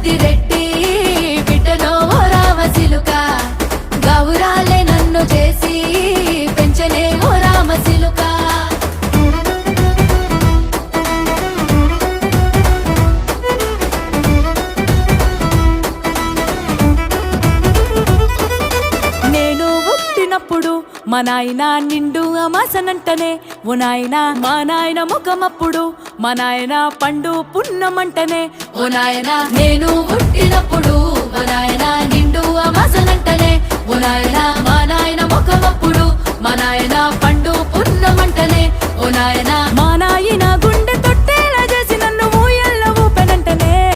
పెద్దిరెడ్డి బిడ్డనో ఓ రామసిలుక గౌరాలే నన్ను చేసి పెంచనే ఓ రామసిలుక నేను పుట్టినప్పుడు మా నాయన నిండు అమాసనంటనే ఓ నాయన మా నాయన ముఖమప్పుడు మా నాయన పండు పున్నమంటనే ఓ నాయన నేను పుట్టినప్పుడు మా నాయన నిండు అమాసనంటనే ఓ నాయన మా నాయన ముఖమప్పుడు మా నాయన పండు పున్నమంటనే ఓ నాయన మా నాయన గుండె